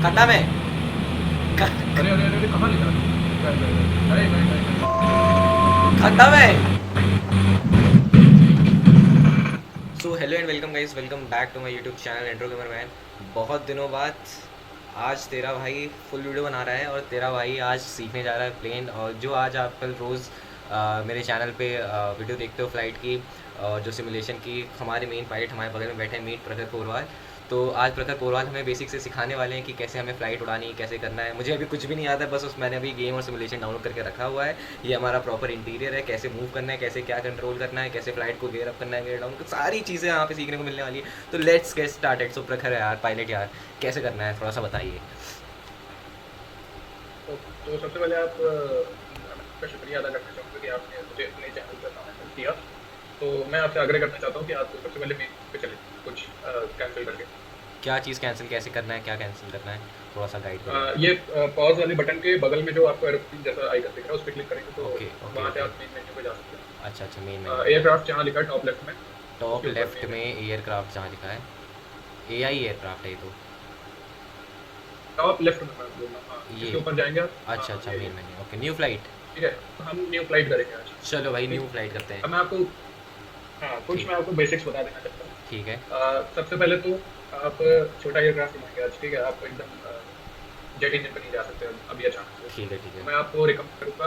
खत्म है। अरे अरे अरे कहाँ ले जा रहे हो? अरे खत्म है। So hello and welcome guys, welcome back to my YouTube channel Andro Gamer Man. बहुत दिनों बाद आज तेरा भाई फुल वीडियो बना रहा है और तेरा भाई आज सीखने जा रहा है प्लेन। और जो आज आप कल रोज़ मेरे चैनल पे वीडियो देखते हो फ्लाइट की, जो सिमुलेशन की, हमारे मेन पायलट हमारे बगल में बैठे हैं मीट प्रखर कोरवाल। तो आज प्रखर कोरवाल हमें बेसिक से सिखाने वाले हैं कि कैसे हमें फ़्लाइट उड़ानी है, कैसे करना है। मुझे अभी कुछ भी नहीं आता है, बस उस मैंने अभी गेम और सिमुलेशन डाउनलोड करके रखा हुआ है। ये हमारा प्रॉपर इंटीरियर है, कैसे मूव करना है, कैसे क्या कंट्रोल करना है, कैसे फ्लाइट को गेयर अप करना है, गेयर डाउन, सारी चीज़ें यहाँ पे सीखने को मिलने वाली है। तो लेट्स गेट स्टार्टेड। सो प्रखर यार, पायलट यार, कैसे करना है थोड़ा सा बताइए। तो सबसे पहले आपका शुक्रिया अदा करना चाहूँगा कि आपने मुझे अपने चैनल पर आमंत्रित किया। तो मैं आपसे आग्रह करना चाहता हूँ कि आप सबसे पहले मेन पे चले कुछ कैंसिल करके। क्या चीज़ कैंसिल कैसे करना है, क्या कैंसिल करना है, थोड़ा सा गाइड करो। ये पॉज वाले बटन के बगल में जो आपको एरोप्लेन जैसा आइकन दिख रहा है उस पर क्लिक करेंगे तो ओके ओके वहाँ से ओके। आप मेन मेन्यू पे जा सकते अच्छा अच्छा, मेन हैं। मेन्यू पे एयरक्राफ्ट जहाँ लिखा है टॉप लेफ्ट में, टॉप उसके ऊपर लेफ्ट मेन में मेन्यू। एयरक्राफ्ट जहाँ लिखा है, एआई एयरक्राफ्ट है ये तो। टॉप लेफ्ट में मैं बोल रहा हूँ, हाँ ये इसके ऊपर जाएंगे आप। हाँ अच्छा हाँ अच्छा, ये main menu, okay, new flight. ठीक है। तो हम न्यू फ्लाइट करेंगे आज। चलो भाई, ठीक। न्यू फ्लाइट करते हैं। अब मैं आपको, हाँ कुछ ठीक। मैं आपको बेसिक्स बता देना चाहता हूँ। ठीक है। सबसे पहले तो आप छोटा एयरक्राफ्ट उड़ाएंगे आज, ठीक है। आप एकदम जेट इंजन पर नहीं जा सकते अभी अचानक से। ठीक है। ठीक तो है। मैं आपको रिकमेंड करूँगा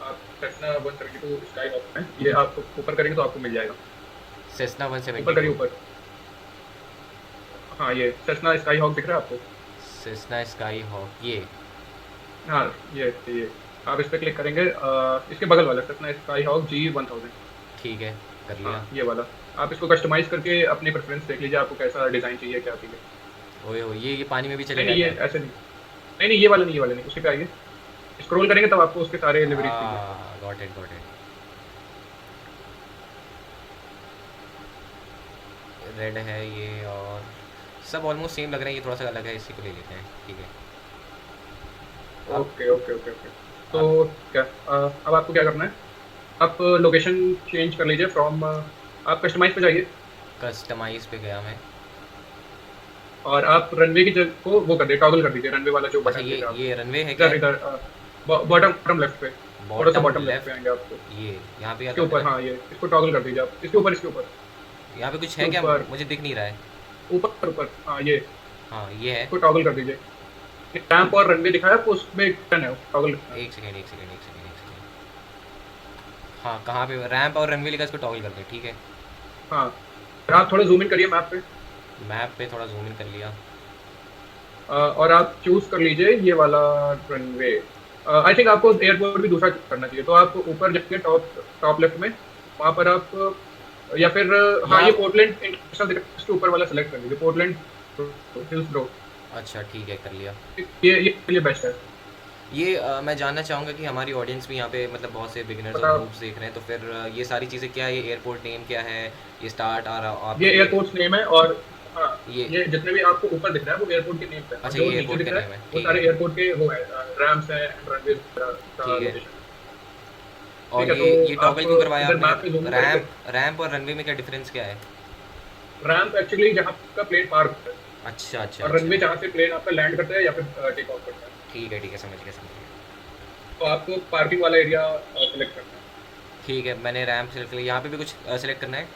आप सेस्ना 172 स्काई हॉक में, ये आप ऊपर करेंगे तो आपको मिल जाएगा। सेस्ना ऊपर करिए 172। ऊपर। हाँ ये सेस्ना स्काई हॉक दिख रहा है आपको? सेस्ना स्काई हॉक, ये। हाँ ये आप इस पर क्लिक करेंगे, इसके बगल वाला सेस्ना स्काई हॉक G1000। ठीक है, कर हाँ लिया। ये वाला। आप इसको कस्टमाइज करके अपनी प्रेफरेंस देख लीजिए, आपको कैसा डिज़ाइन चाहिए, क्या चाहिए। ओए हो, ये पानी में भी नहीं चलेगा नहीं ये क्या? ऐसे नहीं, नहीं नहीं ये वाला नहीं, उसी पे आइए। स्क्रॉल करेंगे तब आपको उसके सारे लिवरीज दिख जाएंगे। Got it got it. Red है ये, और सब ऑलमोस्ट सेम लग रहे हैं, ये थोड़ा सा अलग है, इसी को ले लेते हैं। ठीक है। अब ओके ओके ओके ओके। तो अब क्या अब आपको क्या करना है? आप लोकेशन चेंज कर लीजिए फ्रॉम, आप कस्टमाइज पे जाइए कस्टमाइज पे गया मैं। और आप रनवे की जगह को वो कर दीजिए, टॉगल कर दीजिए रनवे वाला जो अच्छा, बटन दिख रहा है ये आपको। रनवे है क्या? इधर इधर बॉटम बॉटम लेफ्ट पे, थोड़ा सा बॉटम बॉटम लेफ्ट पे आएंगे लेफ्ट, आपको। ये यहाँ पे इसके आता ऊपर, मेरा। हाँ ये इसको टॉगल कर दीजिए आप, इसके ऊपर इसके ऊपर यहाँ पे कुछ इसके है क्या? ऊपर मुझे दिख नहीं रहा है। ऊपर ऊपर, हाँ ये हाँ, ये है। इसको टॉगल कर दीजिए। रैंप और रनवे दिखाया आपको, उसमें एक बटन है टॉगल करना है। एक सेकेंड एक सेकेंड एक सेकेंड एक सेकेंड। हाँ, कहाँ पे रैंप और रनवे लिखा है, इसको टॉगल करते हैं। ठीक है। हाँ फिर आप थोड़ा जूम इन करिए मैप पे, मैप पे थोड़ा जूम इन कर लिया। और आप चूज कर लीजिए ये वाला रनवे। आई थिंक आपको एयरपोर्ट भी दूसरा चूज करना चाहिए, तो आप ऊपर जाके टॉप टॉप लेफ्ट में, वहाँ पर आप या फिर हाँ ये यहाँ पोर्टलैंड इंटरनेशनल दिख रहा है, इसके ऊपर वाला सेलेक्ट कर लीजिए, पोर्टलैंड हिल्सब्रो। अच्छा ठीक है, कर लिया। ये बेस्ट है। ये मैं जानना चाहूँगा कि हमारी ऑडियंस भी यहाँ पे मतलब बहुत से बिगिनर्स और पता, नूब्स देख रहे हैं, तो फिर ये सारी चीज़ें क्या है, ये एयरपोर्ट नेम क्या है, ये स्टार्ट और ये आप ये एयरपोर्ट्स नेम है, और हाँ ये ये जितने भी आपको ऊपर दिख रहा है वो एयरपोर्ट के नेम पे है, और अच्छा, जो ये नीचे एयरपोर्ट दिख का रहा नेम है है। वो ठीक है। सारे एयरपोर्ट के वो है, रैम्स है एंड रनवेज का ठीक है। लोकेशन। और ठीक है तो ये आप टॉगल क्यों करवाया इधर आपने? मैप पे जूम करेंगे। रैंप रैंप और रनवे में क्या डिफरेंस क्या है? रैम्प एक्चुअली जहाँ का प्लेन पार्क होता है, अच्छा अच्छा और अच्छा। रनवे जहाँ से प्लेन आपका लैंड करता है या फिर टेक ऑफ करता है। ठीक है, समझ गया समझ गया। तो आपको पार्किंग वाला एरिया सेलेक्ट करना है। ठीक है, मैंने रैंप सेलेक्ट किया। यहाँ पे भी कुछ सेलेक्ट करना है?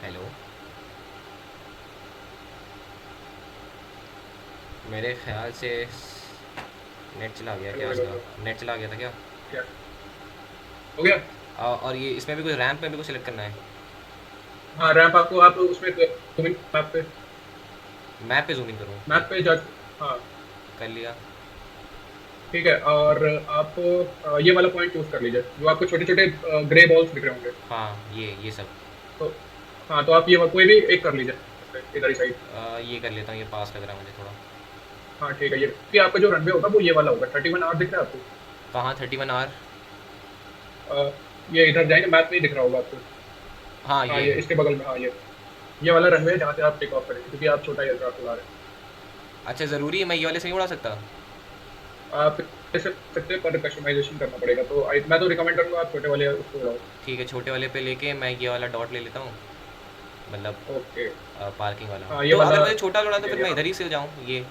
हेलो, मेरे ख्याल से नेट चला गया हेलो क्या? हेलो इसका हेलो। नेट चला गया था क्या? क्या हो गया? और ये इसमें भी कुछ रैंप में भी कुछ सेलेक्ट करना है? हाँ रैंप आपको, आप उसमें मैप पे, मैप पे जूम इन करूँ? मैप पे जा, हाँ कर लिया। ठीक है। और आप ये वाला पॉइंट चूज कर लीजिए जो आपको छोटे छोटे ग्रे बॉल्स दिख रहे होंगे। हाँ, ये सब। तो हाँ तो आप ये कोई भी एक कर लीजिए इधर ही साइड। ये कर लेता हूँ, ये पास लग रहा है मुझे थोड़ा। हाँ ठीक है, ये आपका जो रनवे होगा वो ये वाला होगा, 31 आवर दिख रहा है आपको? कहाँ 31 आवर? ये इधर जाएंगे, मैप में ही दिख रहा होगा आपको। हाँ, हाँ ये ये है। इसके बगल में, हाँ ये वाला रनवे है जहाँ से आप टेक ऑफ करेंगे, क्योंकि आप छोटा एयरक्राफ्ट उड़ा रहे अच्छा, ज़रूरी है मैं ये वाले से नहीं उड़ा सकता? हैं। आप ऐसे कर सकते हैं पर कस्टमाइजेशन करना पड़ेगा, तो मैं तो रिकमेंड करूँगा आप छोटे वाले उसको उड़ाओ। ठीक है, छोटे वाले पे लेके मैं ये वाला डॉट ले लेता हूँ। मतलब ओके। पार्किंग वाला। हाँ ये तो अगर वाला मुझे छोटा लोड़ा तो ठीक फिर है। मैं इधर ही से जाऊँ, ये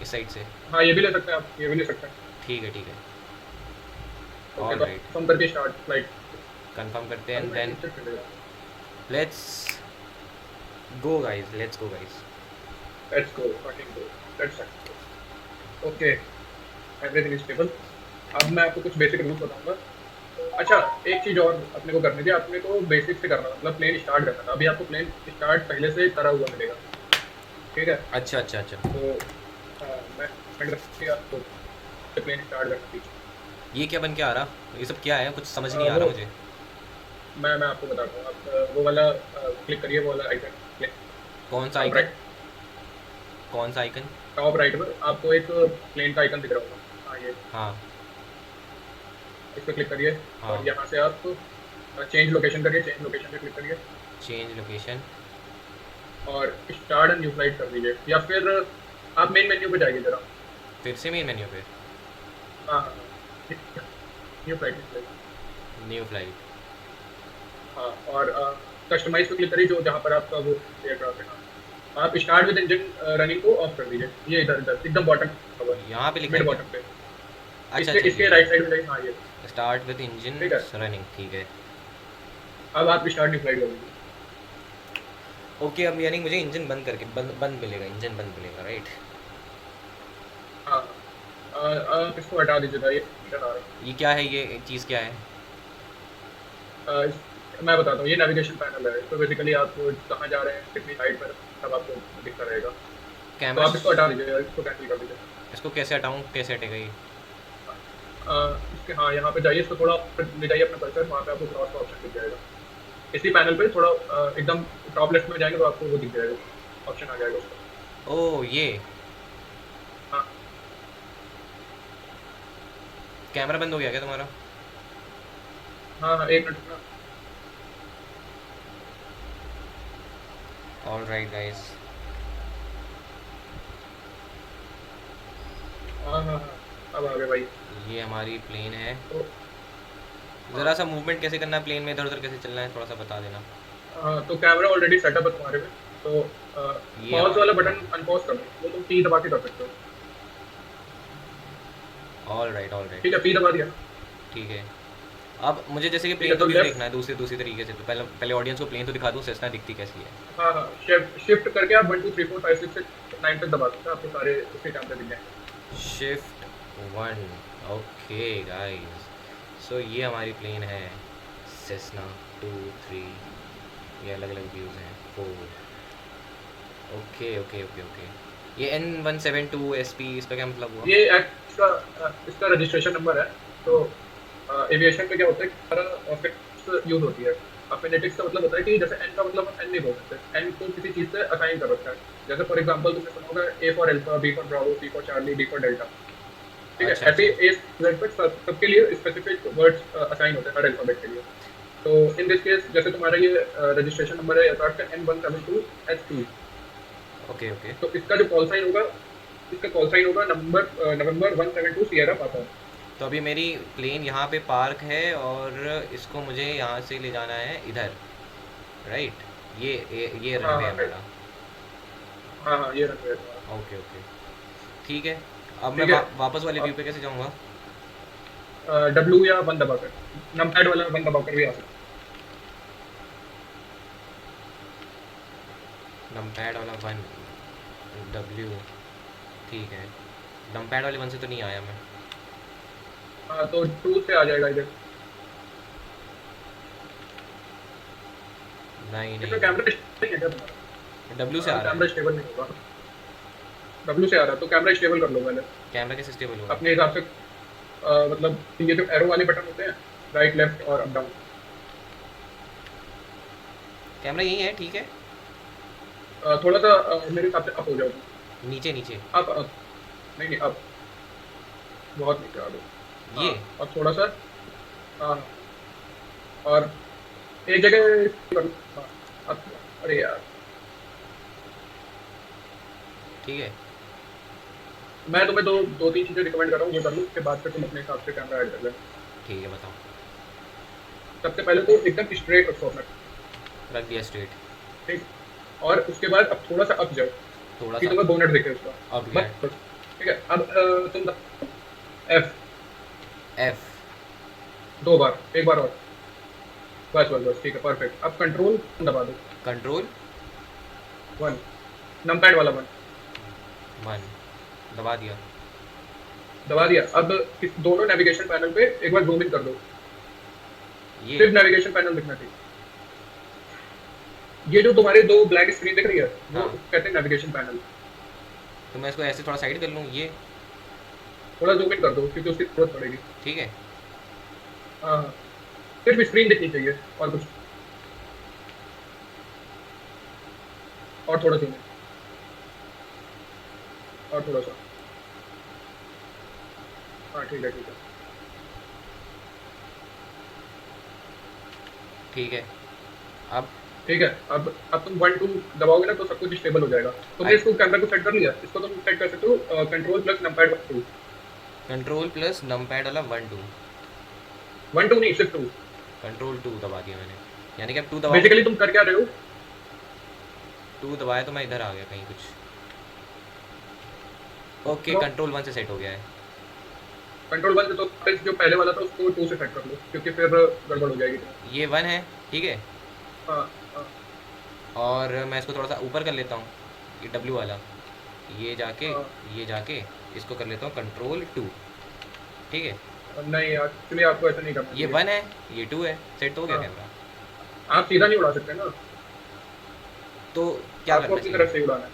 इस साइड से। हाँ ये भी ले सकते हैं आप, ये भी ले सकते हैं। ठीक है, ठीक है। ओके ऑल तो राइट, कम करके स्टार्ट फ्लाइट। कंफर्म करते हैं अरे एंड मैं देन नीचे चले गया। Let's go guys, let's go guys. Let's go fucking go. Let's go. Okay everything is stable. अब मैं आपको कुछ बेसिक रूल्स बताऊंगा। अच्छा, एक चीज और अपने को करनी थी, अपने को बेसिक से करना था, मतलब प्लेन स्टार्ट करना था। अभी आपको प्लेन स्टार्ट पहले से करा हुआ मिलेगा, ठीक है। अच्छा, अच्छा, अच्छा। तो मैं recommend करूंगा कि आपको प्लेन स्टार्ट करना चाहिए। ये क्या बन के आ रहा, ये सब क्या है, कुछ समझ नहीं आ वो रहा मुझे। मैं आपको बताता हूँ। आप वो वाला क्लिक करिए, वो वाला आइकन क्लिक। कौन सा टॉप आइकन? राइट। कौन सा आइकन? टॉप राइट में आपको एक प्लेन का आइकन दिख रहा होगा। हाँ ये, हाँ, इस पर क्लिक करिए। हाँ। और यहाँ से आप चेंज लोकेशन करिए, चेंज लोकेशन पे क्लिक करिए। Change location. और स्टार्ट एंड न्यू फ्लाइट कर दीजिए, या फिर आप मेन मेन्यू पे जाइए जरा। फिर से मेन मेन्यू पे। हाँ हाँ हाँ, new flight, new flight. New flight. हाँ और कस्टमाइज पे क्लिक करिए, जो जहाँ पर आपका वो एयरक्राफ्ट है। हाँ, आप स्टार्ट विद इंजन रनिंग को ऑफ कर दीजिए। ये इधर इधर एकदम बॉटम, यहाँ पे लिखा है मिड क्या? बॉटम पे। अच्छा, इसके अच्छा, इसके ये राइट साइड में जाइए। हाँ ये, स्टार्ट विद इंजन ठीक है। रनिंग, ठीक है। अब आप स्टार्ट न्यू फ्लाइट कर दीजिए। ओके, अब यानी मुझे इंजन बंद करके बंद बंद मिलेगा, इंजन बंद मिलेगा, राइट? हाँ आप इसको हटा दीजिए था, ये फंक्शन आ रहा है। ये क्या है, ये चीज़ क्या है? मैं बताता हूँ, ये नेविगेशन पैनल है। तो बेसिकली आप कहाँ जा रहे हैं, कितनी हाइट पर, सब आपको दिखता रहेगा। तो कैमरा। आप इसको हटा दीजिए, इसको कैंसिल कर दीजिए। इसको कैसे हटाऊँ, कैसे हटेगा ये? इसके हाँ यहाँ पे जाइए, इसको थोड़ा ऊपर ले जाइए अपना कर्सर, वहाँ पे आपको क्रॉस का ऑप्शन दिख जाएगा। इसी पैनल पे थोड़ा एकदम टॉप लेफ्ट में जाएंगे तो आपको वो दिख जाएगा, ऑप्शन आ जाएगा उसका। ओ, ये हाँ कैमरा बंद हो गया क्या तुम्हारा? हाँ हाँ, एक मिनट ना। All right guys. हाँ हाँ हाँ, अब आ गए भाई। ये हमारी प्लेन है। तो हाँ ज़रा सा मूवमेंट कैसे करना है प्लेन में, इधर उधर कैसे चलना है, थोड़ा सा बता देना। तो कैमरा ऑलरेडी सेटअप है तुम्हारे में। तो ये पॉज हमारी वाला प्लेन। बटन अनपॉज कर दो, वो तुम पी दबा के कर सकते हो। ऑल राइट, ऑल ठीक राइट। है, पी दबा दिया। ठीक है। अब मुझे जैसे कि ठीक है प्लेन तो तो व्यू लेफ्ट। देखना है दूसरे दूसरी तरीके से, तो पहले पहले ऑडियंस को प्लेन तो दिखा दूँ, सेस्ना दिखती कैसी है। हाँ हाँ, शिफ्ट शिफ्ट करके आप 1 2 3 4 5 6 से 9 तक दबा सकते हैं, आपको सारे उसके कैमरे दिख जाएंगे। Shift one. ओके गाइस, सो ये हमारी प्लेन है, सेस्ना 2, 3। ये अलग अलग व्यूज़ हैं, 4। Okay, okay, okay, okay. ये N172SP, इसका क्या मतलब हुआ? ये इसका इसका रजिस्ट्रेशन नंबर है। तो एविएशन में क्या होता है कि सारा ऑफिस यूज होती है। अफिनिटिक्स का मतलब होता है कि जैसे एन का मतलब हम एन नहीं बोल सकते, एन को किसी चीज से असाइन कर रखा है। जैसे फॉर एग्जांपल तुमने सुना होगा A for alpha, B for bravo, C for Charlie, D for delta. ठीक है, अच्छा, ऐसे अच्छा। ए जेड तक सबके लिए स्पेसिफिक वर्ड्स असाइन होते हैं हर अल्फाबेट के लिए। तो इन दिस केस जैसे तुम्हारा ये रजिस्ट्रेशन नंबर है एयरक्राफ्ट का N172SP। Okay, okay. तो इसका जो कॉल साइन होगा, इसका कॉल साइन होगा नंबर नवंबर 172 सियरा पापा। तो अभी मेरी प्लेन यहाँ पे पार्क है और इसको मुझे यहाँ से ले जाना है इधर, राइट? ये हाँ रनवे है हाँ हमारा। हाँ हाँ, ये रखो तुम्हारा। Okay, okay. ठीक है। अब मैं ठीक है। वापस वाले व्यू अब पे कैसे जाऊँगा? डब्ल्यू या वन दबाकर, नंपैड वाला वन दबाकर भी आ सकता नमपैड वाला वन, W। ठीक है। नमपैड वाले वन से तो नहीं आया मैं। है। हाँ तो टू से आ जाएगा इधर। नहीं, इसका नहीं। कैमरा स्टेबल है क्या तुम्हारा? W से आ रहा कैमरा है। स्टेबल नहीं होगा। डब्ल्यू से आ रहा है तो कैमरा स्टेबल कर लो पहले कैमरा कैसे स्टेबल होगा? अपने हिसाब से। मतलब ये जो एरो वाले बटन होते हैं, राइट लेफ्ट और अप डाउन। कैमरा यही है, ठीक है। थोड़ा सा मेरे हिसाब से अप हो जाओगे। नीचे, नीचे। अप नहीं नहीं, अप बहुत नीचे आ दो। हाँ, ये। अब थोड़ा सा। हाँ और एक जगह कर लो। हाँ, अरे यार, ठीक है। मैं तुम्हें दो दो तीन चीजें रिकमेंड कर रहा हूँ, वो कर लो। उसके बाद फिर तुम अपने हिसाब से कैमरा ऐड कर लेना। ठीक है, बताओ। सबसे पहले तो एकदम स्ट्रेट रखो अपना। रख दिया स्ट्रेट। ठीक, और उसके बाद अब थोड़ा सा अप जाओ थोड़ा कि सा तुम्हें बोनट दिखे उसका, अब गया। बस। ठीक है, अब तुम एफ एफ। 2 बार, एक बार और, बस बस बस, ठीक है, परफेक्ट। अब कंट्रोल दबा दो, कंट्रोल 1, नमपैड वाला 1 वन दबा दिया। दबा दिया। अब दोनों नेविगेशन पैनल पे एक बार जूम इन कर दो, ये सिर्फ नेविगेशन पैनल दिखना चाहिए। ये जो तुम्हारे दो ब्लैक स्क्रीन दिख रही है, वो हाँ, कहते हैं नेविगेशन पैनल। तो मैं इसको ऐसे थोड़ा साइड कर लूँ ये। थोड़ा जूम इन कर दो क्योंकि उसकी जरूरत पड़ेगी। ठीक है। हाँ हाँ, सिर्फ स्क्रीन दिखनी चाहिए और कुछ, और थोड़ा जूम इन, और थोड़ा सा, हाँ ठीक है ठीक है। ठीक है। अब ठीक है, अब तुम 1 2 दबाओगे ना तो सब कुछ स्टेबल हो जाएगा। तुमने आई इसको कैमरा को सेट कर लिया, इसको तुम सेट कर सकते हो control plus numpad 2, control plus numpad वाला 1 2। 1 2 नहीं, सिर्फ 2। कंट्रोल 2 दबा दिया मैंने, यानी कि अब 2 दबाऊँ। बेसिकली तुम कर क्या रहे हो? 2 दबाया तो मैं इधर आ गया कहीं कुछ। ओके, कंट्रोल 1 से सेट हो गया है। कंट्रोल 1 से तो फिर जो पहले वाला था उसको 2 से सेट कर लो क्योंकि फिर गड़बड़ हो जाएगी। ये 1 है, ठीक है। हाँ हाँ और मैं इसको थोड़ा सा ऊपर कर लेता हूँ, ये डब्ल्यू वाला, ये जाके, हाँ। ये जाके इसको कर लेता हूँ कंट्रोल 2। ठीक है। नहीं एक्चुअली आपको ऐसा नहीं करना ये चाहिए। 1 है, ये 2 है, सेट तो हो गया हाँ, कैमरा। आप सीधा नहीं उड़ा सकते ना, तो क्या आपको करना अपनी चाहिए? तरफ से ही उड़ाना है।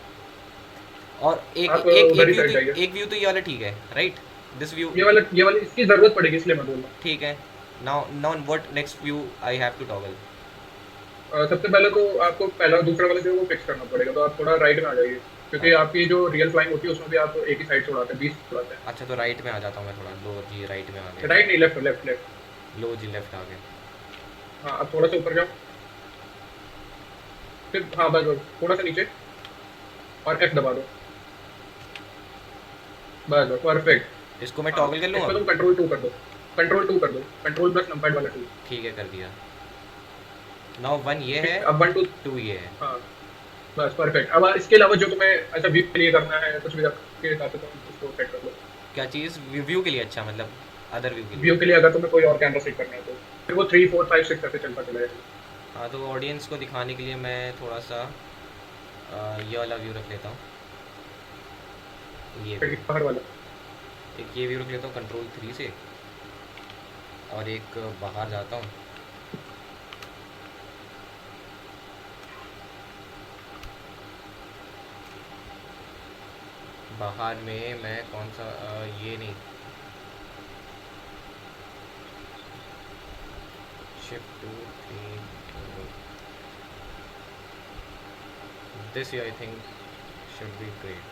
और एक आप एक उधर एक ही व्यू साइड तो, जाइए। एक व्यू तो ये वाला ठीक है, राइट? दिस व्यू ये वाली इसकी जरूरत पड़ेगी इसलिए मैं बोल रहा ठीक है। Now now what next view I have to toggle? हूँ। सबसे पहले तो आपको पहला दूसरा वाला जो है वो फिक्स करना पड़ेगा, तो आप थोड़ा राइट में आ जाइए क्योंकि आपकी जो रियल फ्लाइंग होती है उसमें भी आप एक ही साइड से उड़ाते हैं, 20 उड़ाते अच्छा, तो राइट में आ जाता हूँ मैं थोड़ा। लो जी, राइट में आ हैं। गया। राइट नहीं, लेफ्ट लेफ्ट लेफ्ट। लो जी, लेफ्ट आ गया। हाँ, अब थोड़ा सा ऊपर जाओ, फिर हाँ बस बस थोड़ा सा नीचे, और एफ दबा दो, बस बस परफेक्ट। इसको मैं हाँ, टॉगल कर लूँ इसको अब? तुम कंट्रोल 2 कर दो, कंट्रोल 2 कर दो, कंट्रोल प्लस नंबर वाला 2। ठीक है, कर दिया। नाउ 1 ये है, अब 1 2, 2 ये है। हाँ बस परफेक्ट। अब इसके अलावा जो तुम्हें ऐसा व्यू के लिए करना है कुछ भी आपके हिसाब से तुम उसको सेट कर लो। क्या चीज़? व्यू के लिए? अच्छा, मतलब अदर व्यू के लिए। व्यू के लिए अगर तुम्हें कोई और कैमरा सेट करना है तो फिर वो 3 4 5 6 ऐसे चलता चला जाएगा। हाँ, तो ऑडियंस को दिखाने के लिए मैं थोड़ा सा ये वाला व्यू रख लेता हूँ। ये फिर व्यू, बाहर वाला, एक ये व्यू रख लेता हूँ कंट्रोल 3 से, और एक बाहर जाता हूँ। बाहर में मैं कौन सा ये नहीं, shift 2 3 this I think should be great.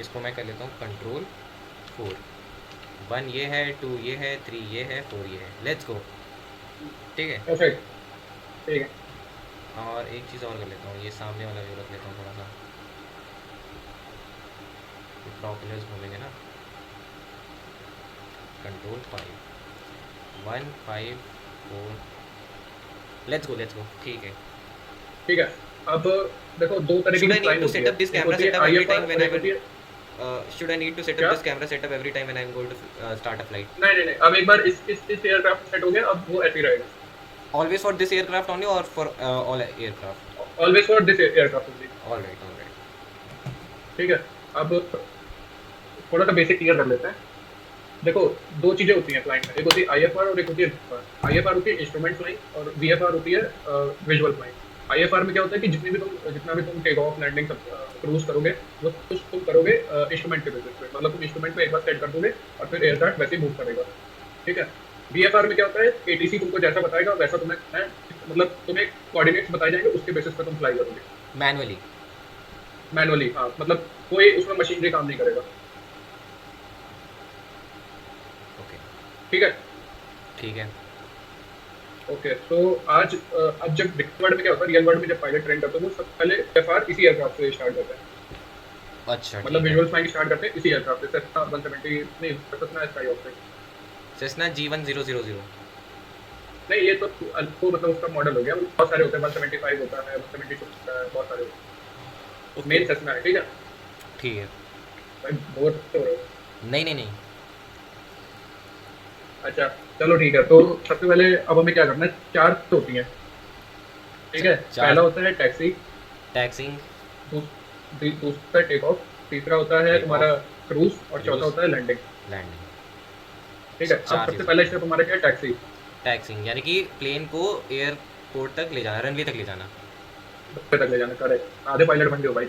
इसको मैं कर लेता हूँ कंट्रोल 4। 1 ये है, 2 ये है, 3 ये है, 4 ये है। Let's go. ठीक है। परफेक्ट। ठीक है, और एक चीज़ और कर लेता हूँ, ये सामने वाला व्यू रख लेता हूँ थोड़ा सा, प्रॉपेलर्स घूमेंगे ना। Control 5 1 5 4। Let's go, let's go. ठीक है। ठीक है। अब देखो दो तरह की should I need flying to होती सेट है, अप दिस एक कैमरा होती है setup every time IFR when और आई एक विल होती है should I need to set up क्या? This camera setup every time when I am going to start a flight? नहीं नहीं नहीं, अब एक बार इस एयरक्राफ्ट सेट हो गया, अब वो ऐसे ही रहेगा। Always for this aircraft only और for all aircraft? Always for this aircraft only. Alright, alright. ठीक है, अब थोड़ा सा बेसिक क्लियर कर लेते हैं। देखो, दो चीजें होती हैं फ्लाइंग में, एक होती है आईएफआर और एक होती है वीएफआर। आईएफआर होती है इंस्ट्रूमेंट फ्लाइंग और वीएफआर होती है विजुअल फ्लाइंग। आईएफआर में क्या होता है कि जितना भी तुम टेक ऑफ लैंडिंग क्रूज करोगे वो कुछ तुम करोगे इंस्ट्रूमेंट के बेसिस पे, मतलब तुम इंस्ट्रूमेंट पे एक बार सेट कर दोगे और फिर एयरक्राफ्ट वैसे ही मूव करेगा। ठीक है। वीएफआर में क्या होता है, एटीसी तुमको जैसा बताएगा वैसा मतलब तुम्हें कोऑर्डिनेट्स बताए जाएंगे, उसके बेसिस पे तुम फ्लाई करोगे मैनुअली? मैनुअली। हाँ, मतलब कोई उसमें मशीनरी काम नहीं करेगा। ओके। ठीक है। ठीक है। ओके, तो आज अब जब रियल वर्ल्ड में क्या होता है, रियल वर्ल्ड में जब पायलट ट्रेन करते हैं वो सबसे पहले एफआर इसी एयरक्राफ्ट से स्टार्ट करते हैं, अच्छा, मतलब ठीक है। विजुअल फ्लाइंग स्टार्ट करते हैं इसी एयरक्राफ्ट से। सेस्ना 170 नहीं, सेस्ना स्काई हॉक से। Cessna G1000। नहीं ये तो अल्फो मतलब उसका मॉडल हो गया, बहुत सारे होते हैं, 175 होता है, 172 होता है, बहुत सारे होते हैं। ओके। मेन सेस्ना है, ठीक है। ठीक है। भाई बोर तो हो रहे हो। नहीं नहीं नहीं। अच्छा चलो ठीक है, तो सबसे पहले अब हमें क्या करना है, चार तो होती हैं, ठीक है। चार। पहला होता है टैक्सी, टैक्सिंग। दूसरा टेक ऑफ, तीसरा होता है टेक तुम्हारा ऑफ। क्रूज, और चौथा क्रूज। होता है लैंडिंग। लैंडिंग। ठीक है, अब चार सबसे चीज़ पहला होती है। स्टेप हमारा क्या है, टैक्सी। टैक्सिंग यानी कि प्लेन को एयरपोर्ट तक ले जाना, रनवे तक ले जाना। दुबई तक ले जाना, करेक्ट, आधे पायलट बन गए हो भाई।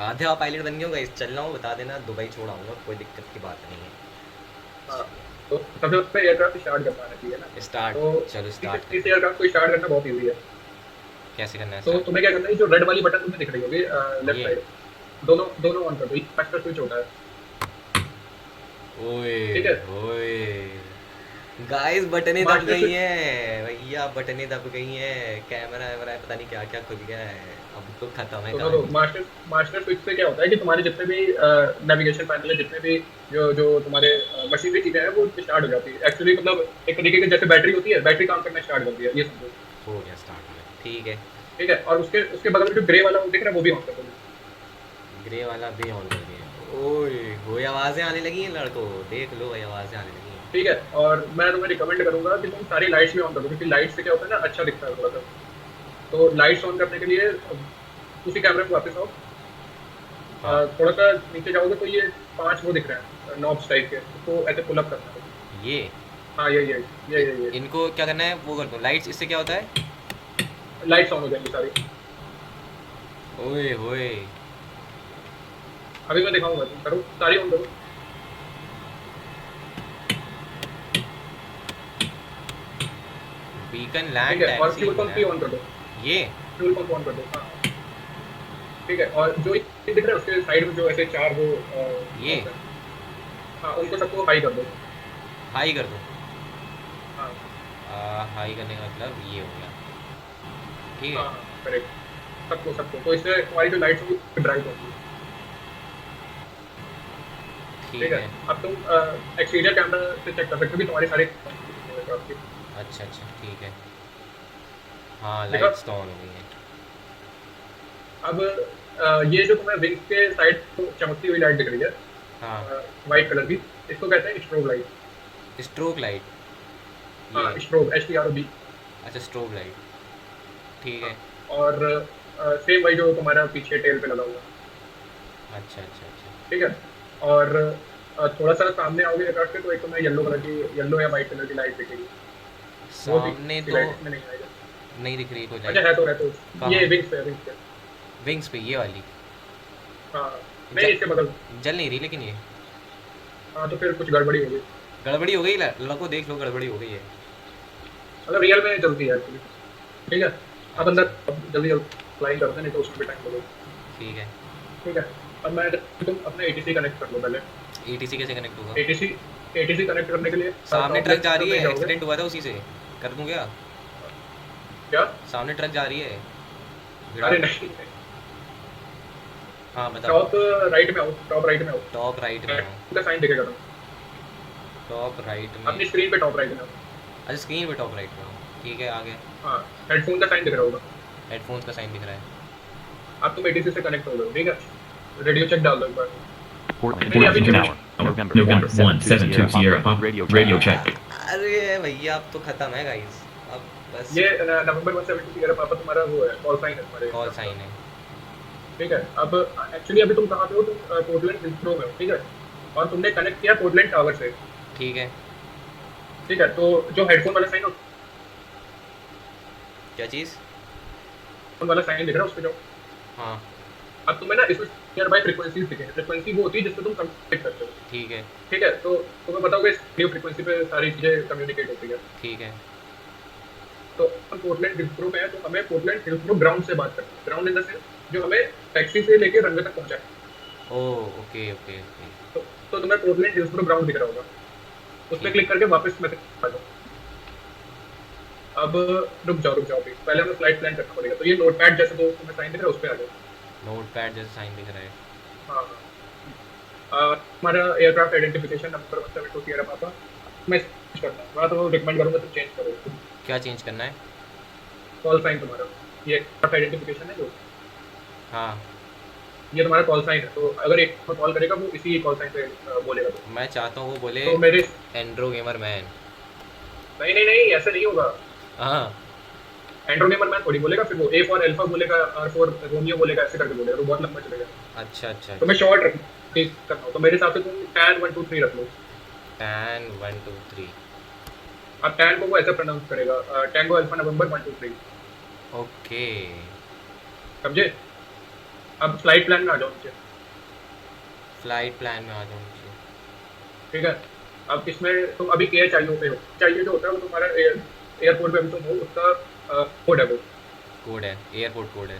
आधे पायलट बन गए हो गाइस, चल रहा हूँ, बता देना, दुबई छोड़ आऊँगा, कोई दिक्कत की बात नहीं है। हाँ, तो सबसे पहले एयरक्राफ्ट स्टार्ट करना आना चाहिए ना। स्टार्ट। तो चलो इस स्टार्ट इस करते हैं। एयरक्राफ्ट को स्टार्ट करना बहुत ईजी है। कैसे करना है तो स्टार्ट? तुम्हें क्या करना है, जो रेड वाली बटन तुम्हें दिख रही होगी लेफ्ट ये। साइड, दोनों दोनों ऑन कर दो, फर्स्ट का स्विच होता है, ओए। ठीक है। ओए। गाइस बटनें दब मास्टर गई स्विच, हैं भैया, बटनें दब गई हैं, कैमरा वैमरा पता नहीं क्या क्या खुल गया है। अब तो खत्म है सुनो तो, कहानी। मास्टर मास्टर स्विच से क्या होता है कि तुम्हारे जितने भी नेविगेशन पैनल है, जितने भी जो जो तुम्हारे मशीनरी चीजें हैं वो स्टार्ट हो जाती है एक्चुअली, मतलब एक तरीके की जैसे बैटरी होती है, बैटरी काम करना स्टार्ट करती है, ये समझो। हो गया स्टार्ट, हो गया, ठीक है। ठीक है, और उसके उसके बगल में जो ग्रे वाला वो दिख रहा है वो भी ऑन कर दो। ग्रे वाला भी ऑन कर दिया। ओए हो, आवाज़ें आने लगी हैं लड़कों, देख लो भाई, आवाज़ें आने लगी हैं। ठीक है, और मैं तुम्हें रिकमेंड करूंगा कि तुम सारी लाइट्स भी ऑन कर दो, क्योंकि लाइट से क्या होता है ना, अच्छा दिखता है थोड़ा सा। तो लाइट्स ऑन करने के लिए उसी कैमरे में वापस आओ, हाँ। थोड़ा सा नीचे जाओगे तो ये पांच वो दिख रहे हैं नॉब्स टाइप के, तो ऐसे पुल अप करना है। ये। हाँ ये इनको क्या करना है वो कर दो, लाइट्स, इससे क्या होता है? लाइट्स ऑन हो जाएंगी सारी। ओए होए। अभी मैं दिखाऊंगा, तुम करो सारी ऑन करो। बीकन ठीक लैंड है, और टैक्सी फ्यूल पंप भी ऑन कर दो, ये। फ्यूल पंप ऑन कर दो, हाँ। ठीक है, और जो ये दिख रहा है उसके साइड में जो ऐसे चार वो ये knobs हैं, हाँ उनको सबको हाई कर दो। हाई कर दो। हाँ हाई करने का मतलब ये हो गया, ठीक हाँ है। हाँ करेक्ट, सबको सबको, तो इससे तुम्हारी जो लाइट्स होगी ड्राइव होगी। ठीक ठीक है, है। अब तुम एक्सटीरियर कैमरा से चेक कर सकते हो कि तुम्हारी सारी आपकी अच्छा अच्छा ठीक है। हाँ देखो। लाइट्स तो ऑन हो गई हैं। अब ये जो तुम्हें विंग्स के साइड चमकती हुई लाइट दिख रही है, हाँ। व्हाइट कलर की, इसको कहते हैं स्ट्रोब लाइट। Stroke light. हाँ ये। Strobe, STROB। अच्छा स्ट्रोब लाइट। ठीक हाँ, है। और सेम वही जो तुम्हारा पीछे टेल पे लगा हुआ है। अच्छा अच्छा अच्छा। ठीक है, और थोड़ा सा सामने आओगे एयरक्राफ्ट के तो एक तुम्हें येलो कलर की, येलो या व्हाइट कलर की लाइट दिखेगी, वो सी सामने सी तो लाइट इसमें नहीं आएगा। नहीं दिख रही कोई अच्छा लाइट। है तो ये कहाँ? विंग्स पे है, विंग्स पे। विंग्स पे ये वाली? हाँ हाँ। ज, नहीं इसके बगल। जल नहीं रही लेकिन ये। हाँ तो फिर कुछ गड़बड़ी होगी, गड़बड़ी हो गई, लड़को देख लो, गड़बड़ी हो गई है। मतलब रियल में जल्दी है एक्चुअली। ठीक है, अब अंदर, अच्छा। अब जल्दी जल्दी फ्लाइंग करते हैं, नहीं तो उसमें भी टाइम लगेगा। ठीक है। ठीक है, अब मैं, तुम अपने ATC कनेक्ट कर लो पहले। ETC कैसे कनेक्ट होगा? ATC ATC कनेक्ट करने के लिए सामने टॉप ट्रक जा लेफ्ट रही में है, जाओगे। एक्सीडेंट हुआ था उसी से। कर दूं क्या? क्या? सामने ट्रक जा रही है, भिड़ा अरे दूं? नहीं, हाँ बताओ। टॉप राइट में आओ, टॉप राइट में आओ, टॉप राइट में हूँ। का साइन दिखेगा तुम, टॉप राइट में। अपनी स्क्रीन पे टॉप राइट में आओ। अच्छा स्क्रीन पे टॉप राइट में हूँ, ठीक है आगे। हाँ, हेडफोन का साइन दिख रहा होगा। हेडफोन्स का साइन दिख रहा है। अब तुम ATC से कनेक्ट हो गए, ठीक है। रेडियो चेक डाल दो एक बार। Portland, नहीं अभी Portland, नहीं। Tower, November 172 Sierra Papa, radio check. अरे भैया अब तो खत्म है गाइस, अब बस ये नवंबर 172 ईयर पापा तुम्हारा वो है, कॉल साइन है तुम्हारे। कॉल साइन है। ठीक है, अब एक्चुअली अभी तुम कहाँ पे हो, तुम पोर्टलैंड हिल्सब्रो में हो, ठीक है। और तुमने कनेक्ट किया पोर्टलैंड टावर से। ठीक है। ठीक है, तो जो हेडफोन वाला साइन, क्या चीज़? हेडफोन वाला साइन दिख रहा है उस पे जाओ। हाँ अब तुम्हें ना इसमें नियर बाय फ्रीक्वेंसीज दिखेंगे, फ्रीक्वेंसी वो होती है जिससे तुम कम्युनिकेट करते हो। ठीक है। ठीक है, तो तुम्हें बताओगे इस रेडियो फ्रीक्वेंसी पे सारी चीजें कम्युनिकेट होती है। ठीक है। तो हम पोर्टलैंड हिल्सब्रो में है, तो हमें पोर्टलैंड हिल्सब्रो ग्राउंड से बात करनी है, ग्राउंड इन द सेंस जो हमें टैक्सी से लेके रनवे तक पहुंचाए। ओ ओके ओके ओके। तो तुम्हें पोर्टलैंड हिल्सब्रो ग्राउंड दिख रहा होगा, उस पर ठीक। क्लिक करके वापस मैसेज आ जाओ। अब रुक जाओ अभी, पहले हमें फ्लाइट प्लान करना पड़ेगा, तो ये नोटपैड जैसे तो तुम्हें साइन दिख रहा है उस पर आ जाओ। नोट पैड जैसे साइन दिख रहा है। हाँ हमारा एयरक्राफ्ट आइडेंटिफिकेशन नंबर 172 Sierra पापा मैं करना है, मैं तो रिकमेंड करूंगा तुम चेंज करो। क्या चेंज करना है? कॉल साइन तुम्हारा, ये आइडेंटिफिकेशन है जो, हाँ, ये तुम्हारा कॉल साइन है, तो अगर एक कॉल करेगा वो इसी कॉल साइन पे बोलेगा मैं चाहता हूँ वो बोले तो मेरे एंड्रो गेमर मैन। नहीं नहीं नहीं, ऐसे नहीं होगा। हाँ, एंड्रो गेमर मैन थोड़ी बोलेगा, फिर वो ए फॉर अल्फा बोलेगा, आर फॉर रोमियो बोलेगा, ऐसे करके बोलेगा, तो बहुत लंबा चलेगा। अच्छा अच्छा तो मैं शॉर्ट रख करना हो तो मेरे हिसाब से तुम टैन 1 2 3 रख लो। टैन 1 2 3। अब टैन को वो ऐसे प्रोनाउंस करेगा, टैंगो अल्फा नवंबर 1 2 3, ओके, समझे? अब फ्लाइट प्लान में आ जाओ नीचे, फ्लाइट प्लान में आ जाऊँ मुझे। ठीक है? अब इसमें तुम अभी KHIO पे हो, चाहिए जो होता है वो तुम्हारा एयरपोर्ट पे अभी तुम हो, उसका कोड है वो। कोड है, एयरपोर्ट कोड है।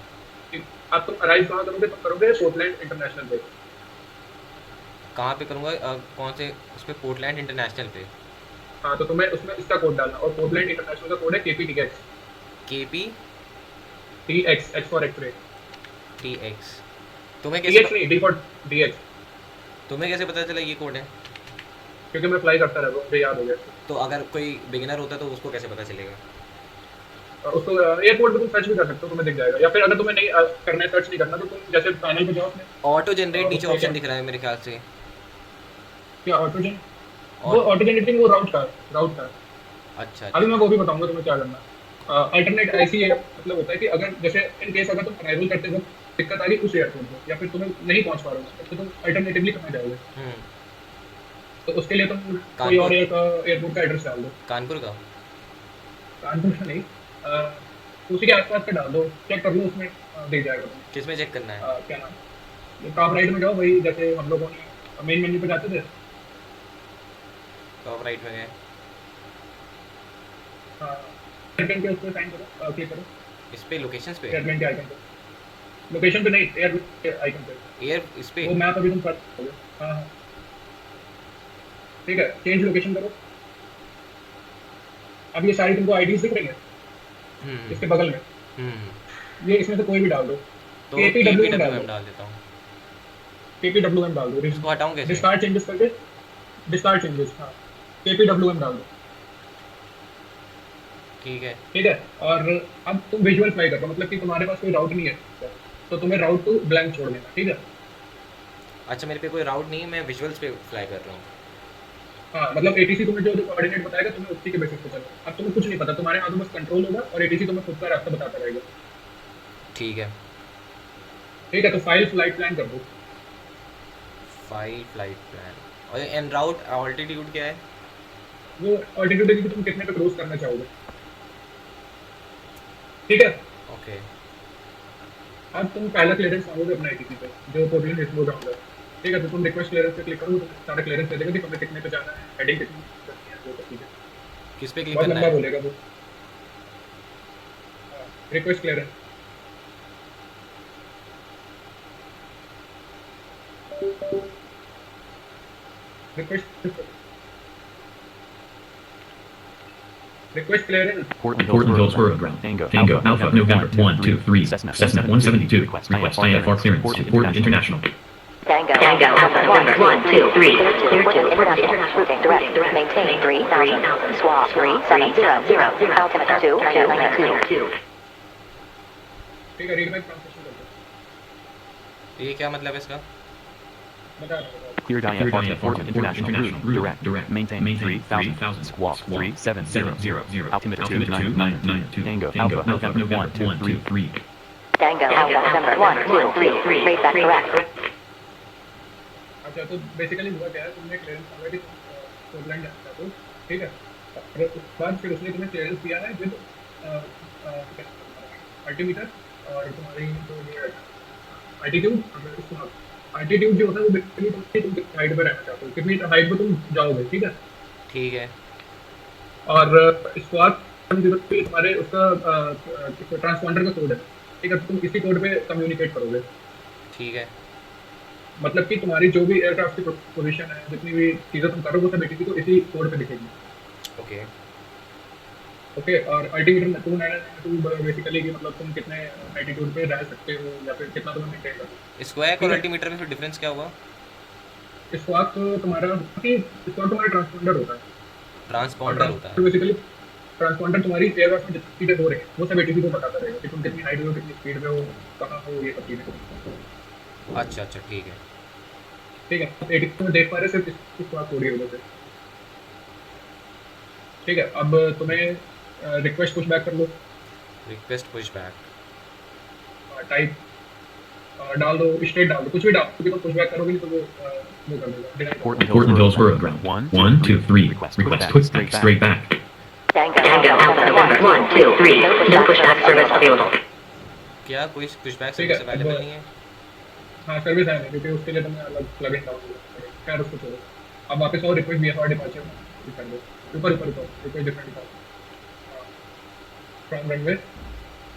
ठीक? अब तुम अराइव कहाँ करोगे? तुम करोगे पोर्टलैंड इंटरनेशनल पे। कहाँ पे करूँगा? कौन से उस पर? पोर्टलैंड इंटरनेशनल पे। हाँ, तो तुम्हें उसमें इसका कोड डालना, और पोर्टलैंड इंटरनेशनल का कोड है KPTX, KP TX, X for x-ray, TX। तुम्हें TX कैसे नहीं, D फॉर DX, तुम्हें कैसे पता चला ये कोड है? क्योंकि मैं फ्लाई करता रहता हूँ, मुझे याद हो गया। तो अगर कोई बिगिनर होता तो उसको कैसे पता चलेगा? उसको एयरपोर्ट पे तुम सर्च भी कर सकते हो, तुम्हें दिख जाएगा, या फिर अगर तुम्हें नहीं करना है, सर्च नहीं करना, तो तुम जैसे पैनल पे जाओ अपने, ऑटो जनरेट नीचे उसमें ऑप्शन दिख रहा है मेरे ख्याल से। क्या ऑटोजन, वो ऑटो जनरेटिंग, वो राउट का है। अच्छा अभी अच्छा। मैं वो भी बताऊंगा तुम्हें क्या करना। अल्टरनेट ऐसी है, मतलब होता है कि अगर जैसे इन केस अगर तुम अराइवल करते वक्त दिक्कत आ रही उस एयरपोर्ट पे, या फिर तुम्हें नहीं पहुंच पा रहे हो, तो तुम अल्टरनेटिवली कहाँ जाओगे? हम्म, तो उसके लिए तुम कोई कानपुर। और एयरपोर्ट का एड्रेस डाल दो। कानपुर का? कानपुर का नहीं, उसी के आसपास का डाल दो, चेक कर लो, उसमें दिख जाएगा तुम्हें। किस में चेक करना है? क्या नाम, ये टॉप राइट में जाओ, वही जैसे हम लोगों ने मेन मेन्यू पे जाते थे। टॉप राइट में गए? एयरप्लेन के उस पर साइन करो, क्लिक करो, इस पे लोकेशंस पे? एयरप्लेन के आइकन पे, लोकेशन पे नहीं, एयरप्लेन के आइकन पे, एयर इस पे? वो मैप अभी तुम सर्च करोगे। हाँ हाँ, ठीक है, चेंज लोकेशन करो। अब ये सारी तुमको आईडीज दिख रही है हम्म इसके बगल में, हम्म। ये इसमें से कोई भी डाल दो। तो KPWM डाल KPWM दो, डाल देता हूँ। KPWM डाल दो, इसको हटाऊँ कैसे? डिस्कार्ड चेंजेस करके, डिस्कार्ड चेंजेस, हाँ, KPWM डाल दो, ठीक है। ठीक है? और अब तुम विजुअल फ्लाई कर रहे हो, मतलब कि तुम्हारे पास कोई राउट नहीं है, तो तुम्हें राउट टू ब्लैंक छोड़ देना, ठीक है? अच्छा, मेरे पे कोई राउट नहीं है, मैं विजुअल्स पे फ्लाई कर रहा हूँ। हाँ, मतलब ATC तुम्हें जो कोऑर्डिनेट बताएगा, तुम्हें उसी के बेसिस पे चलना। अब तुम्हें कुछ नहीं पता, तुम्हारे हाथों बस कंट्रोल होगा, और ATC तुम्हें खुद का रास्ता बताता रहेगा, ठीक है। ठीक है? तो फाइल फ्लाइट प्लान कर दो। File flight plan. और एन राउट ऑल्टीट्यूड क्या है? वो ऑल्टीट्यूड है कि तुम कितने पे क्रॉस करना चाहोगे, ठीक है? ओके। अब तुम पहला क्लियरेंस मांगोगे अपना ATC पे, जो पोर्टल में इसमें होगा, ठीक है? तो तुम रिक्वेस्ट क्लियरेंस पे क्लिक करोगे तो सारा क्लियरेंस दे देगा कि तुम्हें कितने पे जाना है, हेडिंग कितनी करनी है, वो सब चीजें। किस पे क्लिक बहुत करना लंबा है? बोलेगा वो, request clearance. Request clearance. Portland Hillsborough Ground. Tango Alpha November 1 2 3. Cessna 172. Request IFR clearance to Portland International. Tango Alpha November 1 2 3. Clear to international direct. Maintain 3000. Swap 3700. Altimeter 292. ठीक है, रीड बैक ट्रांसलेशन करते ये क्या मतलब है इसका? हैं, बता रहा हूँ। Cleared IFR Portland International Route Direct. Maintain 3000. Squawk 370. Altimeter 292. Tango Alpha November 1 2 3. Tango Alpha November 1 2 3. Read that correct. अच्छा, तो बेसिकली हुआ क्या है, तुमने क्लियरेंस मांगा कि पोर्टलैंड जाना चाहते हो, ठीक है? और उसके बाद फिर उसने तुम्हें क्लियरेंस दिया है विद अल्टीमीटर, और तुम्हारी जो ये एल्टीट्यूड जो होता है वो बेसिकली तुम किस हाइट पे रहना चाहते हो, कितनी हाइट पे तुम जाओगे, ठीक है? ठीक है। और स्क्वाड तुम्हारे उसका ट्रांसपॉन्डर का कोड है, ठीक है? तो तुम इसी कोड पे कम्युनिकेट करोगे, ठीक है। मतलब कि तुम्हारी जो भी एयरक्राफ्ट की पोजीशन है, जितनी भी चीज़ें तुम करोगे, सब ATC को इसी कोड पे दिखेगी, ओके। ओके? और अल्टीमीटर 292 बेसिकली कि मतलब तुम कितने एल्टीट्यूड पे रह सकते हो, या फिर कितना तुम्हें मेंटेन करना है। स्क्वायर और अल्टीमीटर में फिर डिफरेंस क्या होगा? स्क्वाड तुम्हारा ट्रांसपॉन्डर होता है, और ट्रांसपॉन्डर होता है। ट्रांसपॉन्डर बेसिकली ट्रांसपॉन्डर तुम्हारी एयरक्राफ्ट में जितनी चीजें हो रही हैं वो सब एटीसी को बताता रहेगा कि तुम कितनी हाइट में हो, कितनी स्पीड में हो, कहाँ हो, ये सब चीजें। अच्छा अच्छा ठीक है। ठीक है, आप एटीसी में देख पा रहे हो सिर्फ इस बात हो रही है उधर से। ठीक है, अब तुम्हें रिक्वेस्ट पुश बैक कर लो, रिक्वेस्ट पुश बैक। टाइप डाल दो, स्टेट डाल दो, कुछ भी डाल दो, क्योंकि तुम पुश बैक करोगे नहीं तो वो कर देगा, डिनाई कर देगा। Portland Hillsborough ground. 1, 2, 3. Request put straight back. Tango Alpha November 1, 2, 3. No pushback service available. क्या कोई पुश बैक ठीक है, सर्विस अवेलेबल नहीं है? हाँ सर्विस है नहीं, क्योंकि उसके लिए तुम्हें अलग प्लगइन डाउनलोड करना पड़ेगा। खैर उसको छोड़ो, अब वापस आओ, रिक्वेस्ट बीएफआर डिपार्चर में कर दो, ऊपर ऊपर ऊपर request different departure from runway